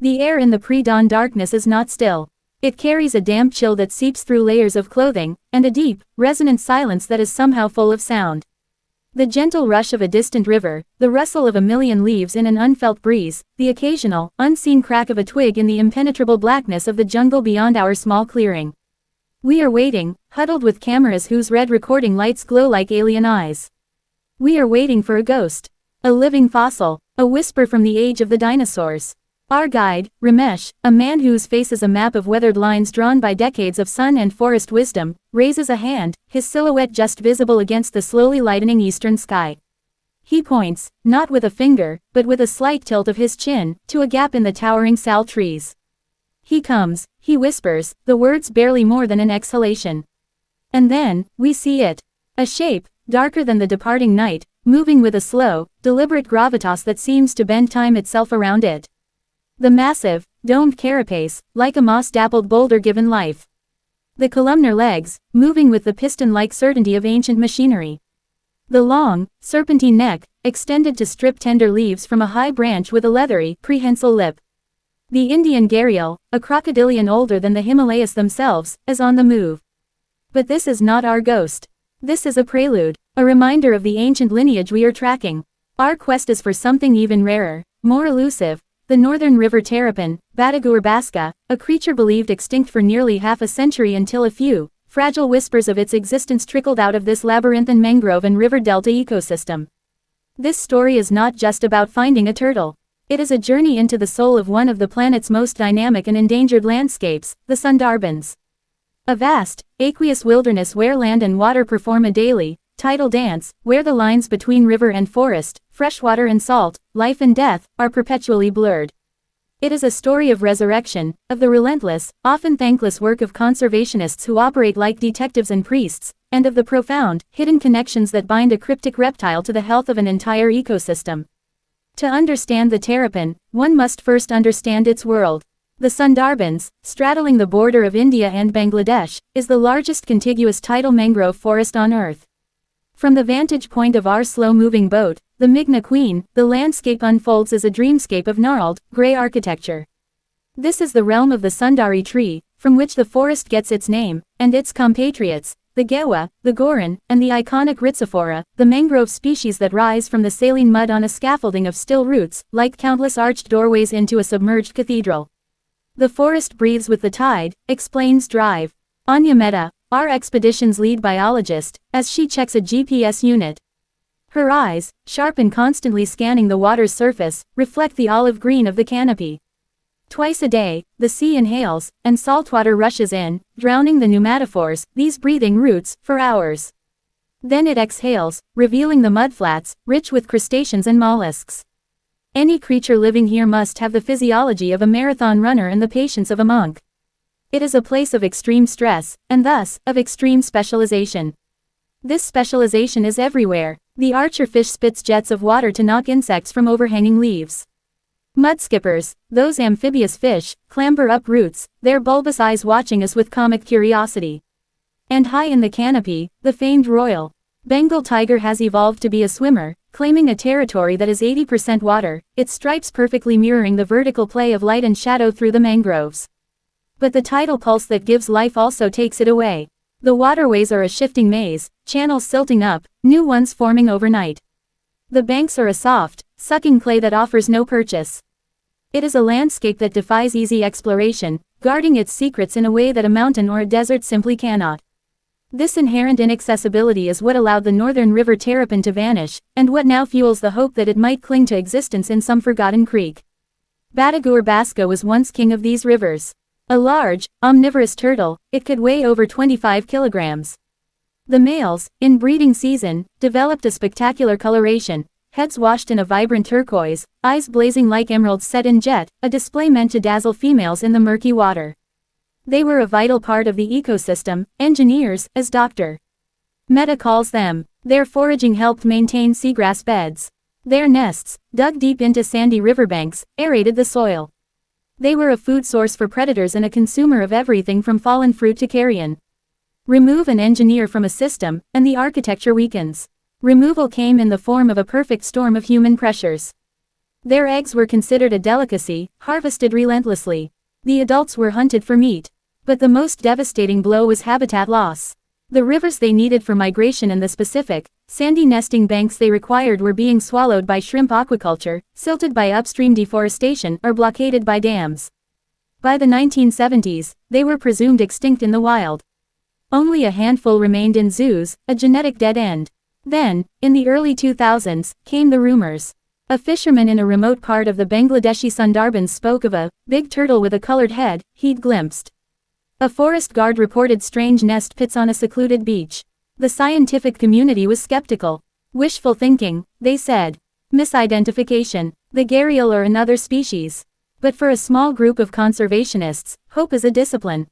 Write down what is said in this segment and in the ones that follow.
The air in the pre-dawn darkness is not still. It carries a damp chill that seeps through layers of clothing, and a deep, resonant silence that is somehow full of sound. The gentle rush of a distant river, the rustle of a million leaves in an unfelt breeze, the occasional, unseen crack of a twig in the impenetrable blackness of the jungle beyond our small clearing. We are waiting, huddled with cameras whose red recording lights glow like alien eyes. We are waiting for a ghost. A living fossil, a whisper from the age of the dinosaurs. Our guide, Ramesh, a man whose face is a map of weathered lines drawn by decades of sun and forest wisdom, raises a hand, his silhouette just visible against the slowly lightening eastern sky. He points, not with a finger, but with a slight tilt of his chin, to a gap in the towering sal trees. He comes, he whispers, the words barely more than an exhalation. And then, we see it. A shape, darker than the departing night, moving with a slow, deliberate gravitas that seems to bend time itself around it. The massive, domed carapace, like a moss-dappled boulder given life. The columnar legs, moving with the piston-like certainty of ancient machinery. The long, serpentine neck, extended to strip tender leaves from a high branch with a leathery, prehensile lip. The Indian gharial, a crocodilian older than the Himalayas themselves, is on the move. But this is not our ghost. This is a prelude, a reminder of the ancient lineage we are tracking. Our quest is for something even rarer, more elusive. The northern river terrapin, Badagur basca, a creature believed extinct for nearly half a century until a few, fragile whispers of its existence trickled out of this labyrinthine mangrove and river delta ecosystem. This story is not just about finding a turtle. It is a journey into the soul of one of the planet's most dynamic and endangered landscapes, the Sundarbans. A vast, aqueous wilderness where land and water perform a daily, tidal dance, where the lines between river and forest, freshwater and salt, life and death, are perpetually blurred. It is a story of resurrection, of the relentless, often thankless work of conservationists who operate like detectives and priests, and of the profound, hidden connections that bind a cryptic reptile to the health of an entire ecosystem. To understand the terrapin, one must first understand its world. The Sundarbans, straddling the border of India and Bangladesh, is the largest contiguous tidal mangrove forest on Earth. From the vantage point of our slow-moving boat, the Meghna Queen, the landscape unfolds as a dreamscape of gnarled, gray architecture. This is the realm of the Sundari tree, from which the forest gets its name, and its compatriots, the Gewa, the Goran, and the iconic Rhizophora, the mangrove species that rise from the saline mud on a scaffolding of still roots, like countless arched doorways into a submerged cathedral. The forest breathes with the tide, explains Drive. Anya Mehta, our expedition's lead biologist, as she checks a GPS unit. Her eyes, sharp and constantly scanning the water's surface, reflect the olive green of the canopy. Twice a day, the sea inhales, and saltwater rushes in, drowning the pneumatophores, these breathing roots, for hours. Then it exhales, revealing the mudflats, rich with crustaceans and mollusks. Any creature living here must have the physiology of a marathon runner and the patience of a monk. It is a place of extreme stress, and thus, of extreme specialization. This specialization is everywhere. The archerfish spits jets of water to knock insects from overhanging leaves. Mudskippers, those amphibious fish, clamber up roots, their bulbous eyes watching us with comic curiosity. And high in the canopy, the famed royal Bengal tiger has evolved to be a swimmer, claiming a territory that is 80% water, its stripes perfectly mirroring the vertical play of light and shadow through the mangroves. But the tidal pulse that gives life also takes it away. The waterways are a shifting maze, channels silting up, new ones forming overnight. The banks are a soft, sucking clay that offers no purchase. It is a landscape that defies easy exploration, guarding its secrets in a way that a mountain or a desert simply cannot. This inherent inaccessibility is what allowed the northern river terrapin to vanish, and what now fuels the hope that it might cling to existence in some forgotten creek. Badagur basca was once king of these rivers. A large, omnivorous turtle, it could weigh over 25 kilograms. The males, in breeding season, developed a spectacular coloration, heads washed in a vibrant turquoise, eyes blazing like emeralds set in jet, a display meant to dazzle females in the murky water. They were a vital part of the ecosystem, engineers, as Dr. Mehta calls them. Their foraging helped maintain seagrass beds. Their nests, dug deep into sandy riverbanks, aerated the soil. They were a food source for predators and a consumer of everything from fallen fruit to carrion. Remove an engineer from a system, and the architecture weakens. Removal came in the form of a perfect storm of human pressures. Their eggs were considered a delicacy, harvested relentlessly. The adults were hunted for meat. But the most devastating blow was habitat loss. The rivers they needed for migration and the specific, sandy nesting banks they required were being swallowed by shrimp aquaculture, silted by upstream deforestation, or blockaded by dams. By the 1970s, they were presumed extinct in the wild. Only a handful remained in zoos, a genetic dead end. Then, in the early 2000s, came the rumors. A fisherman in a remote part of the Bangladeshi Sundarbans spoke of a big turtle with a colored head he'd glimpsed. A forest guard reported strange nest pits on a secluded beach. The scientific community was skeptical. Wishful thinking, they said. Misidentification. The gharial or another species. But for a small group of conservationists, hope is a discipline.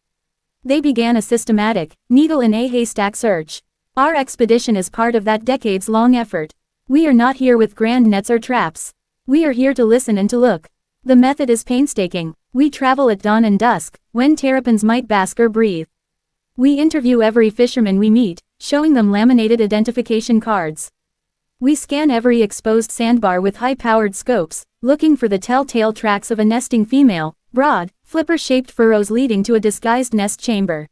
They began a systematic, needle-in-a-haystack search. Our expedition is part of that decades-long effort. We are not here with grand nets or traps. We are here to listen and to look. The method is painstaking. We travel at dawn and dusk, when terrapins might bask or breathe. We interview every fisherman we meet, showing them laminated identification cards. We scan every exposed sandbar with high-powered scopes, looking for the telltale tracks of a nesting female, broad, flipper-shaped furrows leading to a disguised nest chamber.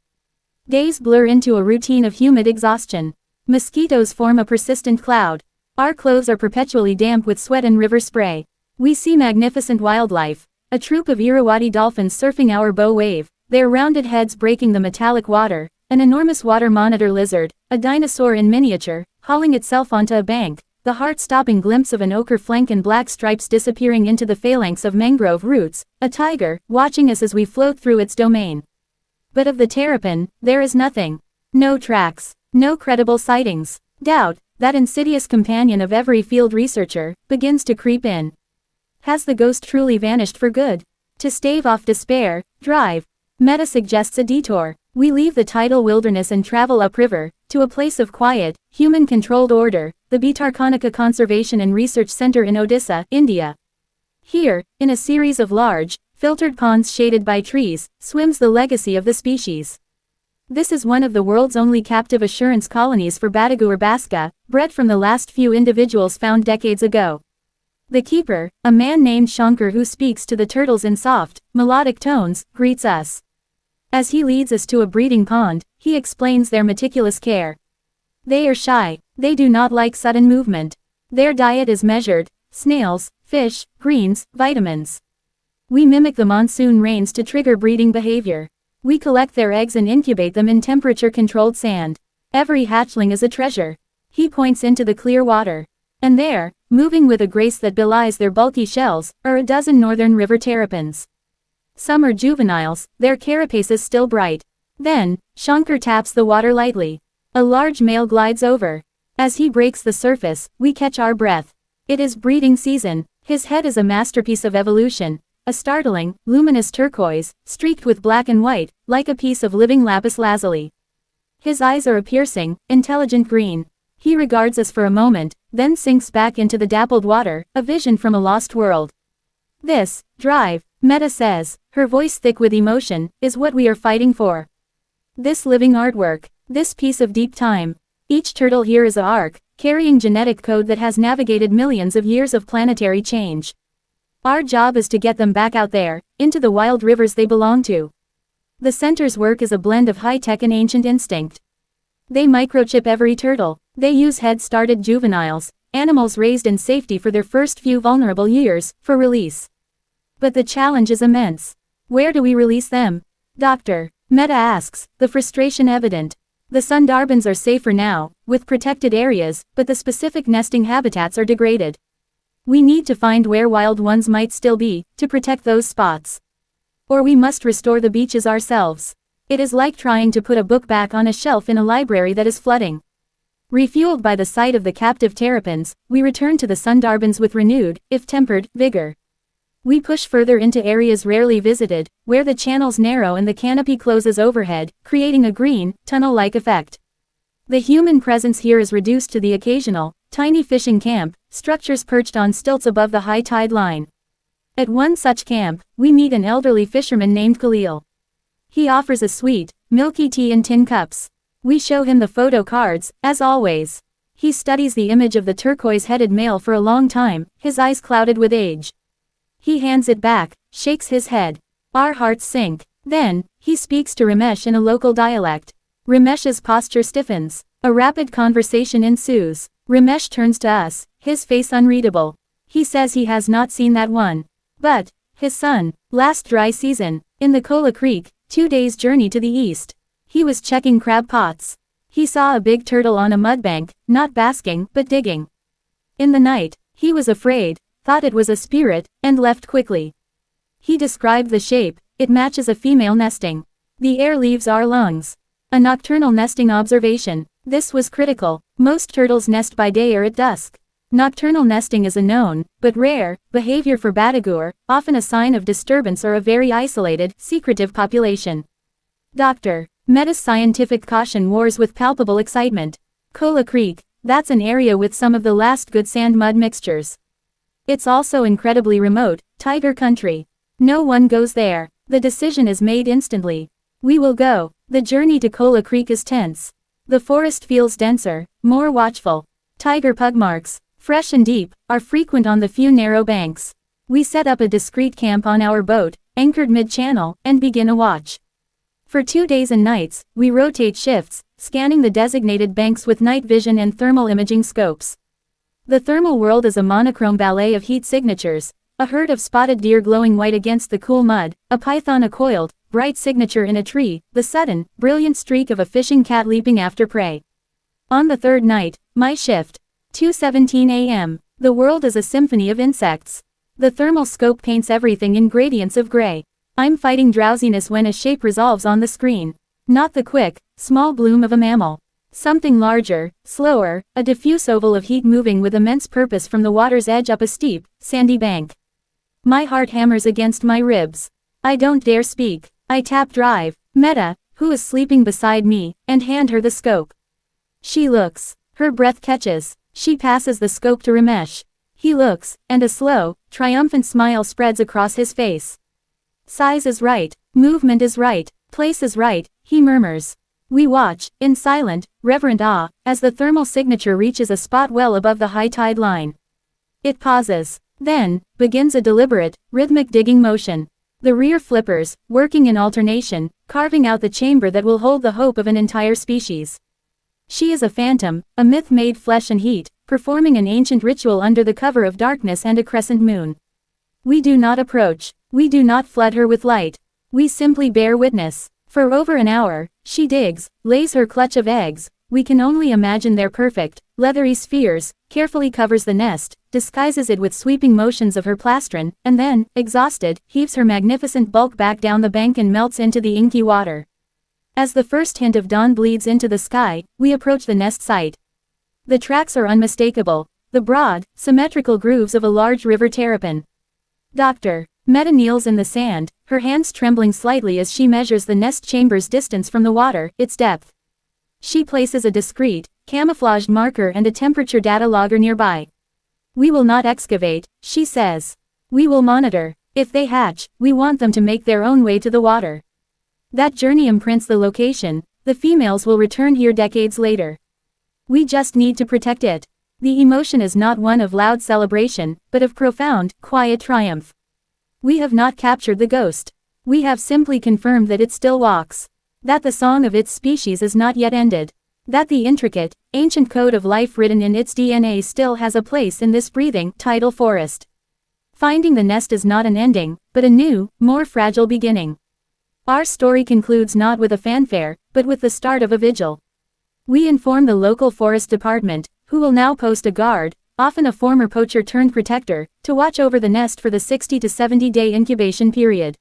Days blur into a routine of humid exhaustion. Mosquitoes form a persistent cloud. Our clothes are perpetually damp with sweat and river spray. We see magnificent wildlife. A troop of Irrawaddy dolphins surfing our bow wave, their rounded heads breaking the metallic water, an enormous water monitor lizard, a dinosaur in miniature, hauling itself onto a bank, the heart-stopping glimpse of an ochre flank and black stripes disappearing into the phalanx of mangrove roots, a tiger, watching us as we float through its domain. But of the terrapin, there is nothing. No tracks. No credible sightings. Doubt, that insidious companion of every field researcher, begins to creep in. Has the ghost truly vanished for good? To stave off despair, drive. Meta suggests a detour. We leave the tidal wilderness and travel upriver, to a place of quiet, human-controlled order, the Bhitarkanika Conservation and Research Center in Odisha, India. Here, in a series of large, filtered ponds shaded by trees, swims the legacy of the species. This is one of the world's only captive assurance colonies for Badagu or Baska, bred from the last few individuals found decades ago. The keeper, a man named Shankar who speaks to the turtles in soft, melodic tones, greets us. As he leads us to a breeding pond, he explains their meticulous care. They are shy, they do not like sudden movement. Their diet is measured: snails, fish, greens, vitamins. We mimic the monsoon rains to trigger breeding behavior. We collect their eggs and incubate them in temperature-controlled sand. Every hatchling is a treasure. He points into the clear water. And there, moving with a grace that belies their bulky shells, are a dozen northern river terrapins. Some are juveniles, their carapaces still bright. Then, Shankar taps the water lightly. A large male glides over. As he breaks the surface, we catch our breath. It is breeding season. His head is a masterpiece of evolution. A startling, luminous turquoise, streaked with black and white, like a piece of living lapis lazuli. His eyes are a piercing, intelligent green. He regards us for a moment, then sinks back into the dappled water, a vision from a lost world. This, drive, Meta says, her voice thick with emotion, is what we are fighting for. This living artwork, this piece of deep time. Each turtle here is a arc, carrying genetic code that has navigated millions of years of planetary change. Our job is to get them back out there, into the wild rivers they belong to. The center's work is a blend of high-tech and ancient instinct. They microchip every turtle. They use head-started juveniles, animals raised in safety for their first few vulnerable years, for release. But the challenge is immense. Where do we release them? Doctor, Meta asks, the frustration evident. The Sundarbans are safer now, with protected areas, but the specific nesting habitats are degraded. We need to find where wild ones might still be, to protect those spots. Or we must restore the beaches ourselves. It is like trying to put a book back on a shelf in a library that is flooding. Refueled by the sight of the captive terrapins, we return to the Sundarbans with renewed, if tempered, vigor. We push further into areas rarely visited, where the channels narrow and the canopy closes overhead, creating a green, tunnel-like effect. The human presence here is reduced to the occasional, tiny fishing camp, structures perched on stilts above the high tide line. At one such camp, we meet an elderly fisherman named Khalil. He offers us sweet, milky tea in tin cups. We show him the photo cards, as always. He studies the image of the turquoise-headed male for a long time, his eyes clouded with age. He hands it back, shakes his head. Our hearts sink. Then, he speaks to Ramesh in a local dialect. Ramesh's posture stiffens. A rapid conversation ensues. Ramesh turns to us, his face unreadable. He says he has not seen that one. But, his son, last dry season, in the Kola Creek, 2 days' journey to the east. He was checking crab pots. He saw a big turtle on a mudbank, not basking, but digging. In the night, he was afraid, thought it was a spirit, and left quickly. He described the shape, it matches a female nesting. The air leaves our lungs. A nocturnal nesting observation. This was critical. Most turtles nest by day or at dusk. Nocturnal nesting is a known, but rare, behavior for Badagur, often a sign of disturbance or a very isolated, secretive population. Dr. Mehta's scientific caution wars with palpable excitement. Kola Creek, that's an area with some of the last good sand-mud mixtures. It's also incredibly remote, tiger country. No one goes there. The decision is made instantly. We will go. The journey to Kola Creek is tense. The forest feels denser, more watchful. Tiger pug marks, fresh and deep, are frequent on the few narrow banks. We set up a discreet camp on our boat, anchored mid-channel, and begin a watch. For 2 days and nights, we rotate shifts, scanning the designated banks with night vision and thermal imaging scopes. The thermal world is a monochrome ballet of heat signatures, a herd of spotted deer glowing white against the cool mud, a python a coiled, bright signature in a tree, the sudden, brilliant streak of a fishing cat leaping after prey. On the third night, my shift. 2:17 a.m. The world is a symphony of insects. The thermal scope paints everything in gradients of gray. I'm fighting drowsiness when a shape resolves on the screen. Not the quick, small bloom of a mammal. Something larger, slower, a diffuse oval of heat moving with immense purpose from the water's edge up a steep, sandy bank. My heart hammers against my ribs. I don't dare speak. I tap drive, Mehta, who is sleeping beside me, and hand her the scope. She looks. Her breath catches. She passes the scope to Ramesh. He looks, and a slow, triumphant smile spreads across his face. Size is right, movement is right, place is right, he murmurs. We watch, in silent, reverent awe, as the thermal signature reaches a spot well above the high tide line. It pauses. Then, begins a deliberate, rhythmic digging motion. The rear flippers, working in alternation, carving out the chamber that will hold the hope of an entire species. She is a phantom, a myth made flesh and heat, performing an ancient ritual under the cover of darkness and a crescent moon. We do not approach. We do not flood her with light. We simply bear witness. For over an hour, she digs, lays her clutch of eggs. We can only imagine their perfect, leathery spheres, carefully covers the nest, disguises it with sweeping motions of her plastron, and then, exhausted, heaves her magnificent bulk back down the bank and melts into the inky water. As the first hint of dawn bleeds into the sky, we approach the nest site. The tracks are unmistakable, the broad, symmetrical grooves of a large river terrapin. Dr. Mehta kneels in the sand, her hands trembling slightly as she measures the nest chamber's distance from the water, its depth. She places a discreet, camouflaged marker and a temperature data logger nearby. We will not excavate, she says. We will monitor. If they hatch, we want them to make their own way to the water. That journey imprints the location. The females will return here decades later. We just need to protect it. The emotion is not one of loud celebration, but of profound, quiet triumph. We have not captured the ghost. We have simply confirmed that it still walks. That the song of its species is not yet ended. That the intricate, ancient code of life written in its DNA still has a place in this breathing, tidal forest. Finding the nest is not an ending, but a new, more fragile beginning. Our story concludes not with a fanfare, but with the start of a vigil. We inform the local forest department, who will now post a guard, often a former poacher turned protector, to watch over the nest for the 60 to 70-day incubation period.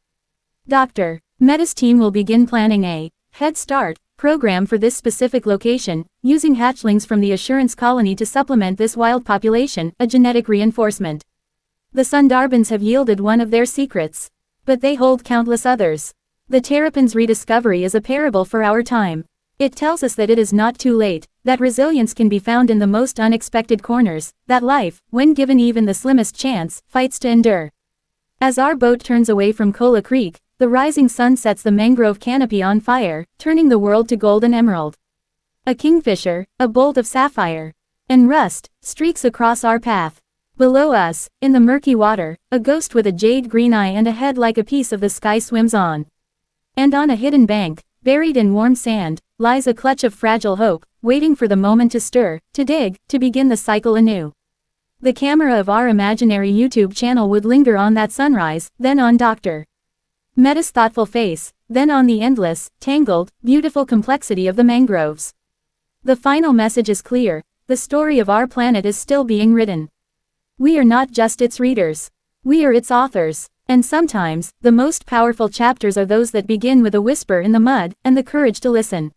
Dr. Mehta's team will begin planning a Head Start program for this specific location, using hatchlings from the Assurance Colony to supplement this wild population, a genetic reinforcement. The Sundarbans have yielded one of their secrets. But they hold countless others. The terrapin's rediscovery is a parable for our time. It tells us that it is not too late, that resilience can be found in the most unexpected corners, that life, when given even the slimmest chance, fights to endure. As our boat turns away from Kola Creek, the rising sun sets the mangrove canopy on fire, turning the world to gold and emerald. A kingfisher, a bolt of sapphire, and rust, streaks across our path. Below us, in the murky water, a ghost with a jade green eye and a head like a piece of the sky swims on. And on a hidden bank, buried in warm sand, lies a clutch of fragile hope, waiting for the moment to stir, to dig, to begin the cycle anew. The camera of our imaginary YouTube channel would linger on that sunrise, then on Dr. Meta's thoughtful face, then on the endless, tangled, beautiful complexity of the mangroves. The final message is clear: the story of our planet is still being written. We are not just its readers. We are its authors. And sometimes, the most powerful chapters are those that begin with a whisper in the mud, and the courage to listen.